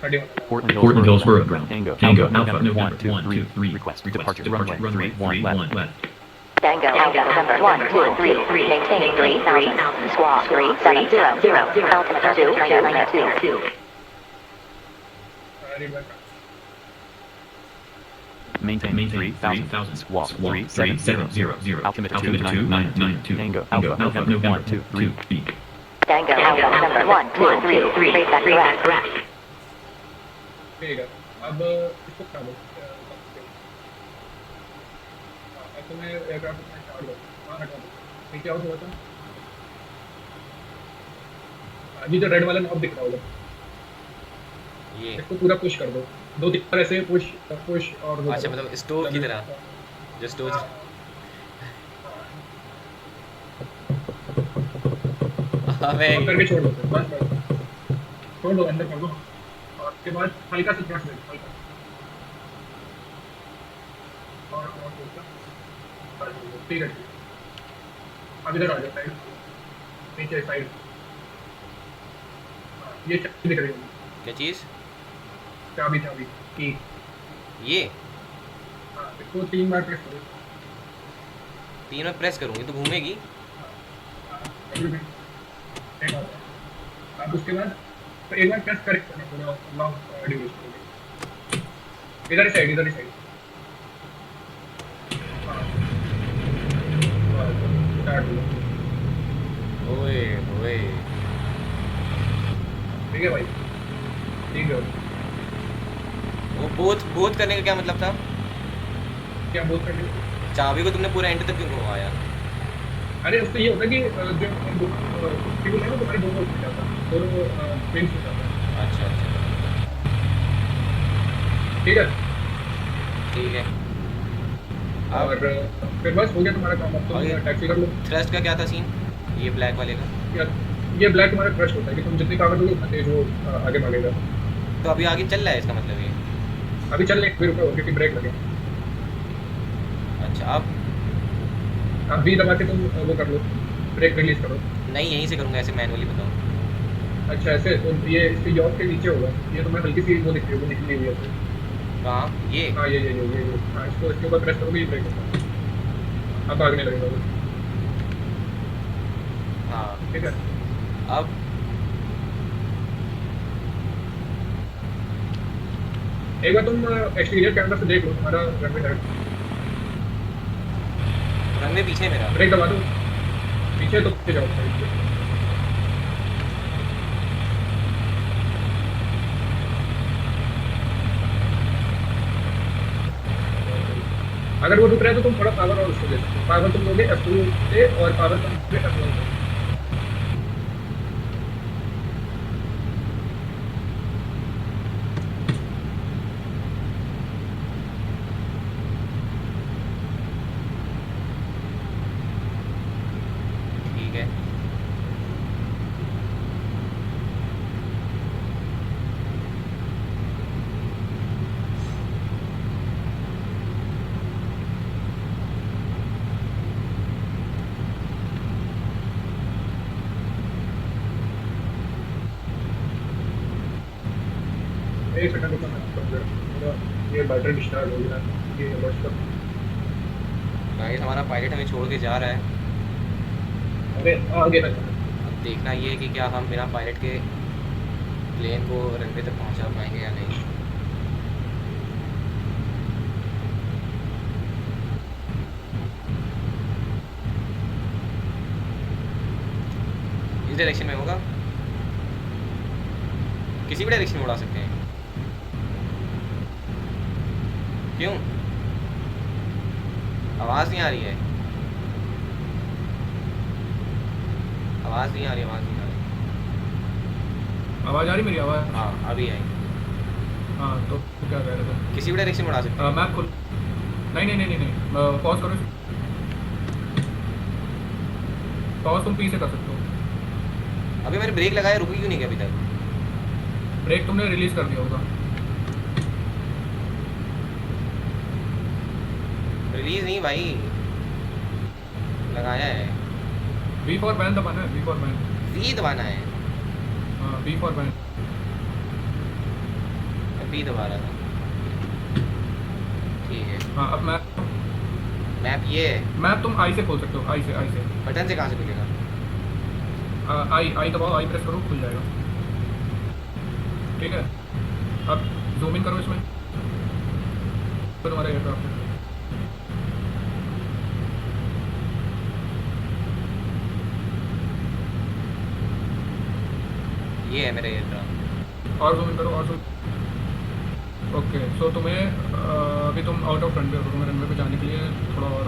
31 Portland Hillsborough ground. Tango Tango Alpha Alpha November November 1, 2, 3. Request departure runway 31 left. Tango Alpha November 1, 2, 3. Maintaining 3000. Squawk 3700. Altimeter 2992. Read Maintain 3000. Squawk 3700. Altimeter 292. 2992. Tango Alpha November 1, 2, 3. Tango Alpha November 1, 2, 3. Trace back correct. ठीक है, अब इसको हटा दो, अब तुम्हें aircraft में start दो, हाँ हटा दो, नीचे आओ थोड़ा सा, ये जो रेड वाला नॉब दिख रहा होगा ये इसको पूरा पुश कर दो, 2-3 बार ऐसे पुश पुश और वो अच्छा करो। मतलब स्टोव की तरह, जो स्टोव। अबे और करके छोड़ दो, बस बस छोड़ दो, अंदर कर दो, और उसके बाद हल्का सा थ्रस्ट दे, हल्का और थोड़ा सा, ठीक है, अब इधर आ जाओ, साइड नीचे साइड, ये चाबी दिख रही होगी, क्या चीज़? चाबी चाबी की, ये इसको 3 बार प्रेस करो, 3 में प्रेस करूँगी तो घूमेगी? अब उसके बाद तो एक बार प्रेस करेक्ट करना पूरा लॉन्ग ड्यूरेशन के लिए, इधर ही साइड, इधर ही साइड, स्टार्ट हो, ओए ओए ठीक है भाई, ठीक है, वो बोथ करने का क्या मतलब था? क्या बोल सकते हो? चाबी को तुमने पूरा एंड तक क्यों घुमाया? अरे उससे ये होता है कि जो केबल है ना तुम्हारे दोनों उसमें जाता है, दोनों पिंस में जाता है, अच्छा अच्छा ठीक है, ठीक है। और फिर बस हो गया तुम्हारा काम, अब और ये- तुम टैक्सी कर लो। थ्रस्ट का क्या था सीन? ये ब्लैक वाले का? ये ब्लैक तुम्हारा क्रश होता है कि तुम जितनी पावर दोगे उतना तेज वो आगे भागेगा। तो अभी आगे चल रहा है इसका मतलब ये? अभी चल नहीं, फिर रुको क्योंकि ब्रेक लगे, अच्छा अब अब वी दबा के तुम वो कर लो, ब्रेक रिलीज करो। नहीं, यहीं से करूँगा, ऐसे मैनुअली बताओ। अच्छा ऐसे तो ये इसके यॉक के नीचे होगा, ये तुम्हें हल्की सी वो दिख रही है, वो निकली हुई है ऐसे। कहाँ ये? हाँ ये हाँ, इसको इसके ऊपर प्रेस करोगे ये ब्रेक होगा, अब भागने लगेगा वो, हाँ ठीक है। अब एक बार तुम एक्सटीरियर कैमरा से देख लो तुम्हारा रनवे डायरेक्ट, रनवे पीछे मेरा। ब्रेक दबा दो, पीछे तो पीछे जाओ साइड पे। अगर वो रुक रहा है तो तुम थोड़ा पावर और उसको दे सकते हो, पावर तुम लोगे F2 से और पावर तुम लोगे F1 से। ठीक है। एक सेकंड रुको, मैं आपको मेरा ये बैटरी डिस्चार्ज हो गया, ये बस तक। गाइस हमारा पायलट हमें छोड़ के जा रहा है। अरे आगे ना, अब देखना ये है कि क्या हम बिना पायलट के प्लेन को रनवे तक पहुंचा पाएंगे या नहीं। इस डायरेक्शन में होगा। किसी भी डायरेक्शन में उड़ा सकते हैं। क्यों? आवाज़ नहीं आ रही है, आवाज़ नहीं आ रही, आवाज़ नहीं आ रही। आवाज़ आ रही मेरी आवाज़? हाँ अभी आई। हाँ तो क्या कह रहे थे? किसी भी डायरेक्शन में उड़ा सकते हैं। मैप खोल। नहीं नहीं नहीं नहीं नहीं, पॉज करो। पॉज तुम पी से कर सकते हो। अभी मैंने ब्रेक लगाया, रुकी क्यों नहीं गया अभी तक? ब्रेक तुमने रिलीज कर दिया होगा। रिलीज नहीं भाई, लगाया है। बी फॉर बैन दबाना है, बी फॉर बैन। वी दबाना है, हाँ बी फॉर बैन। वी दबा रहा था। ठीक है। हाँ अब मैप, मैप ये है। मैप तुम आई से खोल सकते हो, आई से, आई से। बटन से कहाँ से खुलेगा? आई आई दबाओ, आई प्रेस करो, खुल जाएगा। ठीक है, अब जूम इन करो इसमें तो तुम्हारा एयरक्राफ्ट है। ये है मेरा एयरक्राफ्ट। और जूम इन करो, और जूम। ओके सो तुम्हें अभी तुम आउट ऑफ रनवे हो, तुम्हें रनवे पे जाने के लिए थोड़ा और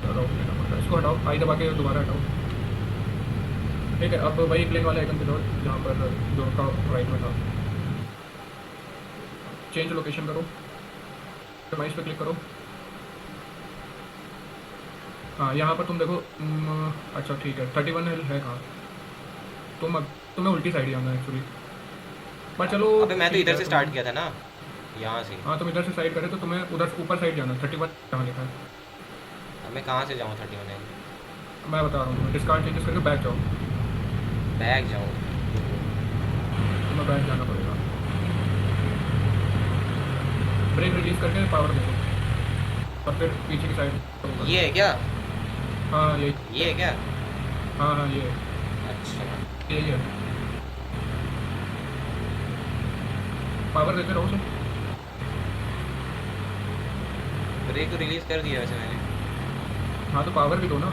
राउट लेना पड़ता है। इसको हटाओ, आई दबा के दोबारा हटाओ। ठीक है, अब वही प्लेन वाला आइकन पे जाओ जहाँ पर जो का राइट में था। चेंज लोकेशन करो, कस्टमाइज पे क्लिक करो। हाँ यहाँ पर तुम देखो, अच्छा ठीक है, 31 है कहाँ? तुम्हें उल्टी साइड जाना है एक्चुअली, पर चलो। अबे मैं तो ठीक इधर है, से स्टार्ट किया था ना, यहाँ से। हाँ तुम इधर से साइड करे तो तुम्हें उधर ऊपर साइड जाना है। 31 कहाँ लिखा है? अब मैं कहाँ से जाऊँ 31 है? मैं बता रहा हूँ तुम्हें, डिस्कार्ड चेंजेस करके बैक जाओ। बैग जाऊँ? तुम्हें बैक जाना पड़ेगा। ब्रेक रिलीज करके पावर देखो और फिर पीछे की साइड। ये है क्या? हाँ यही, ये है क्या? हाँ हाँ ये अच्छा। यही है। पावर देते रहो उसे। ब्रेक तो रिलीज कर दिया वैसे मैंने। हाँ तो पावर भी दो ना।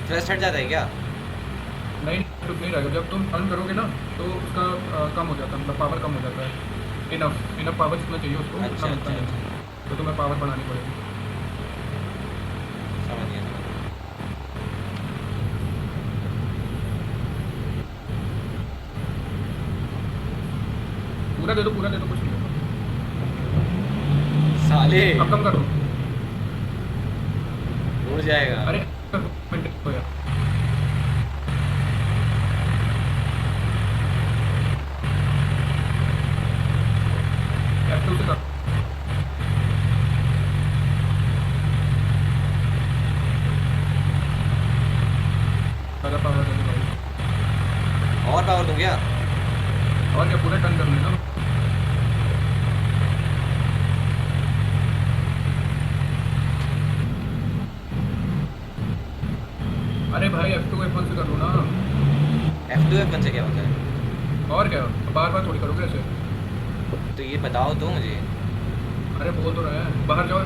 थ्रस्ट हट जाता है क्या? नहीं रुक नहीं रहेगा, जब तुम अर्न करोगे ना तो उसका कम हो जाता है, मतलब पावर कम हो जाता है। इनफ पावर जितना चाहिए उसको अच्छा, उतना मिलता अच्छा, नहीं, तो तुम्हें पावर बढ़ानी पड़ेगी। समझ गया। पूरा दे दो, पूरा दे दो, कुछ नहीं होगा। साले अब कम कर दो। उड़ जाएगा। अरे मिनट हो यार। F2 से कर। ज़्यादा पावर दे दो भाई। और पावर दूँ क्या? और क्या, पूरा टर्न कर लेना। अरे भाई F2 F1 से कर लो ना। F2 F1 से क्या होता है? और क्या, बार बार थोड़ी करोगे ऐसे। तो ये बताओ तो मुझे। अरे बोल तो रहे हैं, बाहर जाओ।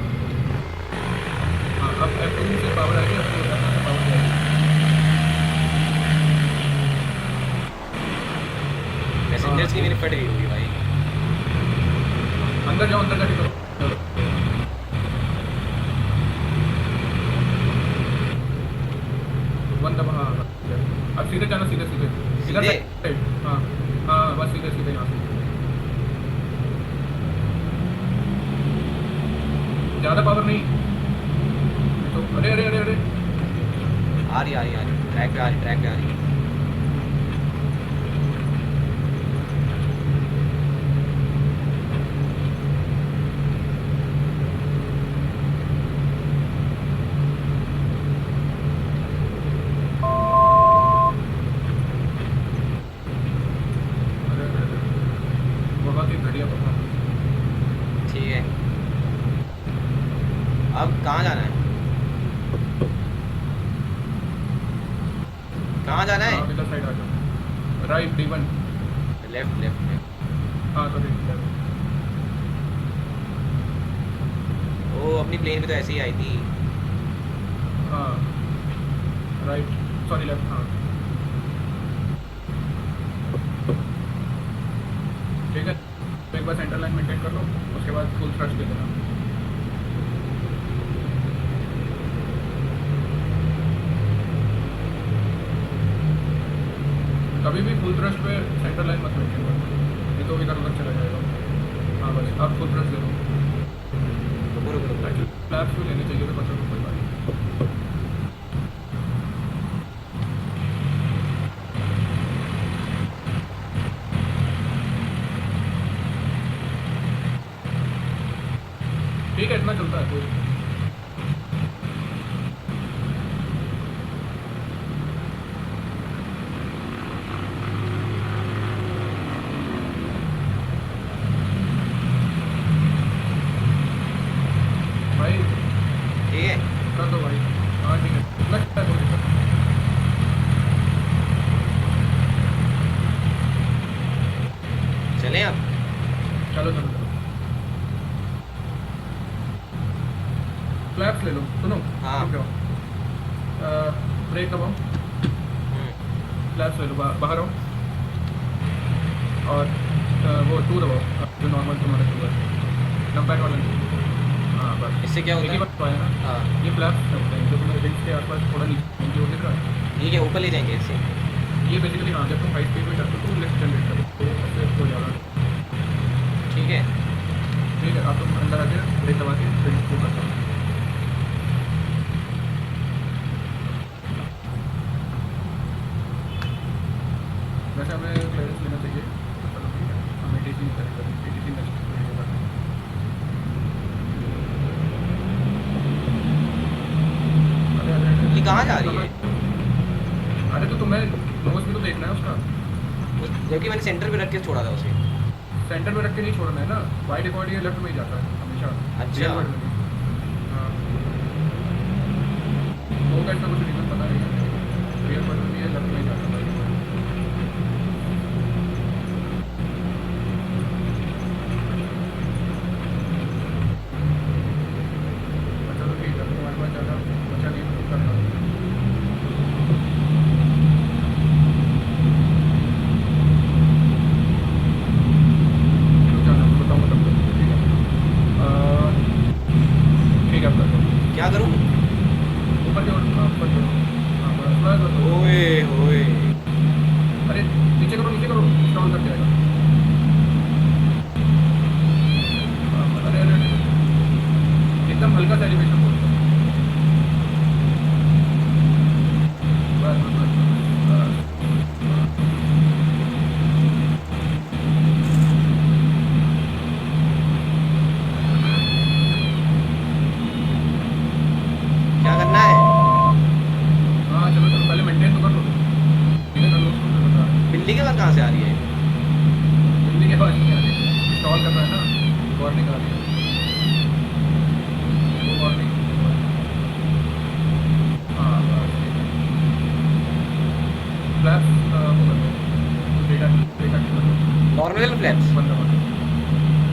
हाँ अब F2 से पावर आएगी, F2 से पावर जाएगी। पैसेंजर्स की मेरी फट गई होगी भाई। अंदर जाओ, अंदर जाके करो। वन दबा, हाँ अब सीधे जाना, सीधे सीधे इधर सीधे? साइड। हाँ हाँ बस सीधे सीधे यहाँ से। ज़्यादा पावर नहीं तो, अरे अरे अरे अरे आ रही आ रही आ रही, ट्रैक पे आ रही, ट्रैक पे आ रही। अरे अरे अरे, बहुत ही बढ़िया परफॉर्मेंस। ठीक है, अब कहाँ जाना है? कहाँ जाना है? इधर साइड आ जाओ, right D1। Left left left. हाँ तो देखिए, ओ अपनी प्लेन भी तो ऐसे ही आई थी। हाँ राइट, सॉरी लेफ्ट। हाँ लाइन मेंटेन कर लो, उसके बाद फुल थ्रस्ट दे देना। कभी भी फुल थ्रस्ट पे सेंटर लाइन मत मेंटेन करो, ये तो इधर उधर चला जाएगा। हाँ बस अब फुल थ्रस्ट दे दो। रुको। फ्लैप्स भी लेने चाहिए थे, बच्चों को कोई बात नहीं। ठीक है, इतना चलता है कोई। भाई ठीक है, कर दो भाई। हाँ ठीक है, इतना चलता है कोई दिक्कत नहीं। चलें अब। चलो चलो चलो, फ्लैप्स ले लो। सुनो, हाँ। रुक जाओ, ब्रेक दबाओ, फ्लैप्स ले लो, बाहर आओ, और वो 2 दबाओ, जो नॉर्मल तुम्हारा टू है, नंबर वाला। हाँ बस, इससे क्या एक होता ही है? बात तो आया ना, हाँ ये फ्लैप्स होते हैं जो तुम्हारे विंग्स के आसपास थोड़ा नीचे जो दिख रहा है, ठीक है, ऊपर ले जाएंगे इससे। ये बेसिकली हाँ, जब तुम हाई स्पीड में चलते हो तो लिफ्ट जनरेट करो, तो उससे हो जाएगा। ठीक है, ठीक है, आप तुम अंदर आके ब्रेक दबा के फिर इसको करते हो। वैसे हमें क्लियरेंस लेना चाहिए, चलो ठीक है, हम एटीसी करेंगे, एटीसी नेक्स्ट करेंगे। अरे अरे अरे, ये कहाँ जा रही है? अरे तो तुम्हें नोज भी तो देखना है उसका, जबकि मैंने सेंटर पे रख के छोड़ा था उसे। सेंटर में रख के नहीं छोड़ना है ना, बाई डिफॉल्ट ये लेफ्ट में ही जाता है हमेशा। अच्छा। रियल वर्ल्ड में भी। हाँ, होगा इसका कुछ रीज़न पता नहीं है, रियल वर्ल्ड में भी ये लेफ्ट में ही जाता है बाई डिफॉल्ट। चलो ठीक है, तुम्हारे पास ज़्यादा बचा नहीं तो करना। बताऊँगा तब तक, ठीक है। ठीक है, अब कर दो। क्या करूँ? ऊपर की ओर, हाँ, ऊपर की ओर। हाँ, थोड़ा कर दो। ओए ओए, अरे नीचे करो, नीचे करो, स्क्रॉल कर जाएगा। हाँ, अरे अरे अरे, एकदम हल्का सा एलिवेशन बोल दो। बस बस बस, क्या करना है? हाँ चलो चलो, पहले मेंटेन तो कर लो, ठीक है, कर लो उसको, फिर बता। बिल्ली के बाद कहाँ से आ रही है? बिल्ली के पास नहीं आ रही, इंस्टॉल कर रहा है ना, वार्निंग आ रही है, वो वार्निंग। हाँ बस ठीक है, फ्लैप्स वो कर दो, डेटा डेटा कर दो, नॉर्मल फ्लैप्स। बंद दबा दो,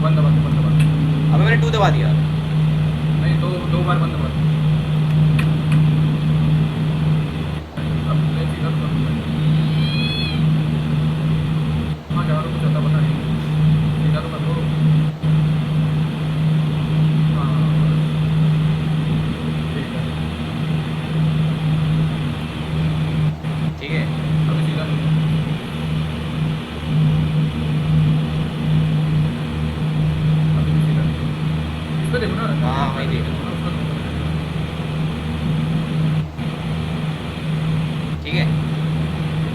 बंद दबा दो, बंद दबा दो। अबे मैंने 2 दबा दिया। नहीं, दो बार बंद दबा दो। अब मैं सीधा तो कर दूँगा। हाँ जा रहा, कुछ आता पता नहीं, सीधा तो कर दो। हाँ ठीक है, ठीक है, अभी सीधा अभी भी सीधा इस पे देखो ना। हाँ, वही देख रहा हूँ। उसका तो- ठीक है।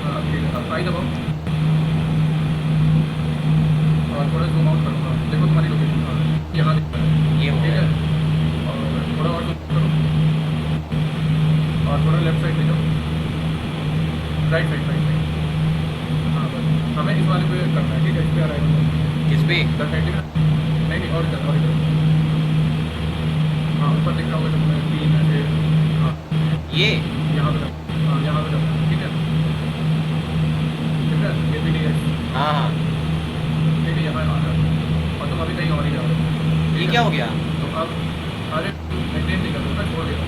हाँ ठीक है, अब आई दबाओ और थोड़ा जूम आउट करो। हाँ, देखो तुम्हारी लोकेशन, हाँ यहाँ दिख रहा है, ये हो ठीक गया। है। और थोड़ा और जूम करो, और थोड़ा लेफ्ट साइड ले जाओ, राइट साइड, राइट साइड। हाँ बस, हमें इस वाले पे करना है, ठीक है, इस पे आ रहा है किस पे? इधर साइड ना, नहीं और इधर, और इधर। हाँ ऊपर दिख रहा होगा तो तुम्हें 3 ऐसे। हाँ ये यहाँ पे करना, हाँ यहाँ पे करना, ठीक है, ठीक है, ये भी ठीक है, हाँ हाँ, ठीक है, यहाँ आ रहा है, और तुम अभी कहीं और ही जा रहे हो। ये क्या हो गया? तो अब अरे मेंटेन नहीं कर रहा ना, छोड़ दिया।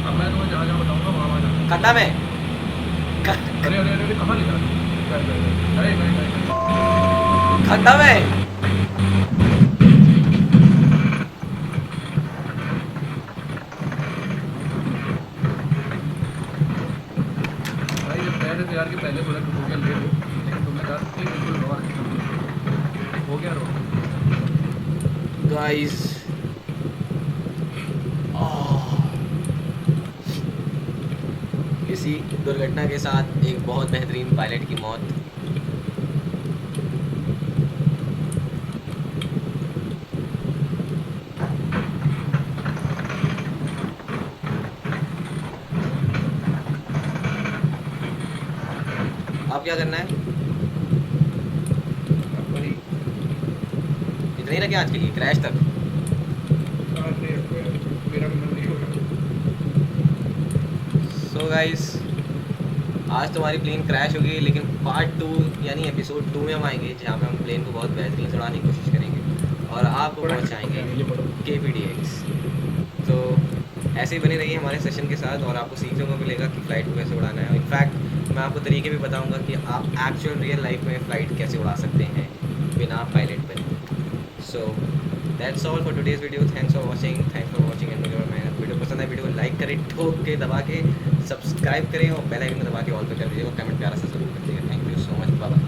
अब मैं तुम्हें जहाँ जहाँ बताऊँगा वहाँ वहाँ जाना। खत्म है। अरे अरे अरे, कहाँ ले जा रहे हो? अरे नहीं नहीं नहीं। खत्म है। भाई जब कह रहे थे यार कि पहले बोला हो गया ले लो, लेकिन तुमने कहा नहीं बिल्कुल रो हो गया रो। गाइस किसी दुर्घटना के साथ एक बहुत बेहतरीन पायलट की मौत। अब क्या करना है? वही इतना ही रखे आज के लिए, क्रैश तक। आज नहीं रखो यार, मेरा भी मन नहीं हो रहा। सो गाइस आज तुम्हारी प्लेन क्रैश होगी, लेकिन पार्ट 2 यानी एपिसोड 2 में हम आएंगे, जहाँ पे हम प्लेन को बहुत बेहतरीन से उड़ाने की कोशिश करेंगे और आपको पहुँचाएंगे ये पढ़ो। KPDX। तो ऐसे ही बने रहिए हमारे सेशन के साथ और आपको सीखने को मिलेगा कि फ़्लाइट को कैसे उड़ाना है। इनफैक्ट मैं आपको तरीके भी बताऊंगा कि आप एक्चुअल रियल लाइफ में फ़्लाइट कैसे उड़ा सकते हैं बिना पायलट बने। So that's all for today's video. Thanks for watching and video पसंद है वीडियो को लाइक करें, ठोक के दबा के, सब्सक्राइब करें और बेल आइकन दबा के ऑल पे कर दीजिएगा। कमेंट प्यारा सा जरूर कर दीजिएगा। Thank you so much, bye.